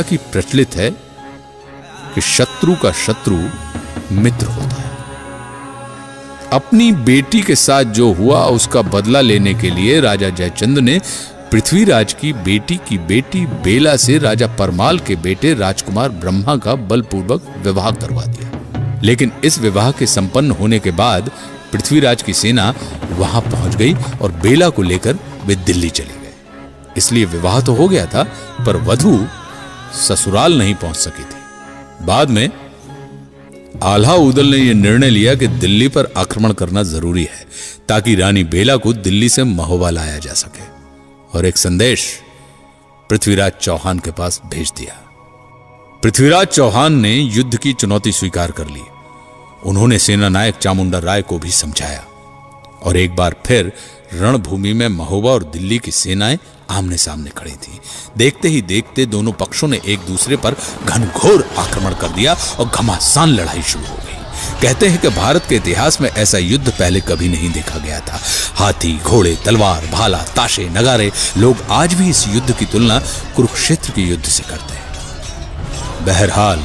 की प्रचलित है कि शत्रु का शत्रु मित्र होता है। अपनी बेटी के साथ जो हुआ उसका बदला लेने के लिए राजा जयचंद्र ने पृथ्वीराज की बेटी बेला से राजा परमाल के बेटे राजकुमार ब्रह्मा का बलपूर्वक विवाह करवा दिया। लेकिन इस विवाह के संपन्न होने के बाद पृथ्वीराज की सेना वहां पहुंच गई और बेला को लेकर वे दिल्ली चले गए। इसलिए विवाह तो हो गया था, पर वधू ससुराल नहीं पहुंच सकी थी। बाद में आल्हा उदल ने यह निर्णय लिया कि दिल्ली पर आक्रमण करना जरूरी है ताकि रानी बेला को दिल्ली से महोबा लाया जा सके, और एक संदेश पृथ्वीराज चौहान के पास भेज दिया। पृथ्वीराज चौहान ने युद्ध की चुनौती स्वीकार कर ली। उन्होंने सेना नायक चामुंडा राय को भी समझाया और एक बार फिर रणभूमि में महोबा और दिल्ली की सेनाएं आमने सामने खड़ी थी। देखते ही देखते दोनों पक्षों ने एक दूसरे पर घनघोर आक्रमण कर दिया और घमासान लड़ाई शुरू हो गई। कहते हैं कि भारत के इतिहास में ऐसा युद्ध पहले कभी नहीं देखा गया था। हाथी, घोड़े, तलवार, भाला, ताशे, नगारे, लोग आज भी इस युद्ध की तुलना कुरुक्षेत्र के युद्ध से करते हैं। बहरहाल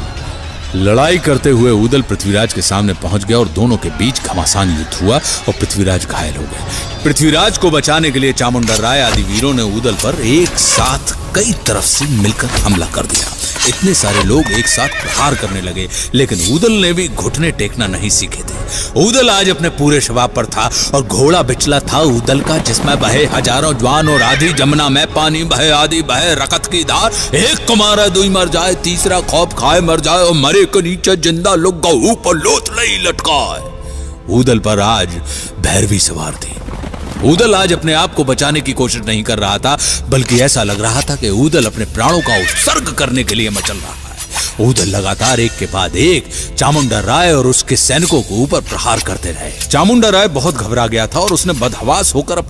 लड़ाई करते हुए उदल पृथ्वीराज के सामने पहुंच गया और दोनों के बीच घमासान युद्ध हुआ और पृथ्वीराज घायल हो गए। पृथ्वीराज को बचाने के लिए चामुंडा राय आदि वीरों ने उदल पर एक साथ कई तरफ से मिलकर हमला कर दिया। इतने सारे लोग एक साथ प्रहार करने लगे, लेकिन उदल ने भी घुटने टेकना नहीं सीखे थे। उदल आज अपने पूरे शबाब पर था और घोड़ा बिचला था उदल का, जिसमें बहे हजारों ज्वान और आधी जमुना में पानी बहे, आदि बहे रकत की धार। एक को मारा दुई मर जाए, तीसरा खौफ खाए मर जाए, और मरे के नीचे जिंदा लोग गहू पर लोथ नहीं लटकाए। उदल पर आज भैरवी सवार थी। उदल आज अपने आप को बचाने की कोशिश नहीं कर रहा था, बल्कि ऐसा लग रहा था कि उदल अपने प्राणों का उत्सर्ग करने के लिए मचल रहा है। उदल लगातार एक के बाद एक चामुंडा राय और उसके सैनिकों को ऊपर प्रहार करते रहे। चामुंडा राय बहुत घबरा गया था और उसने बदहवास होकर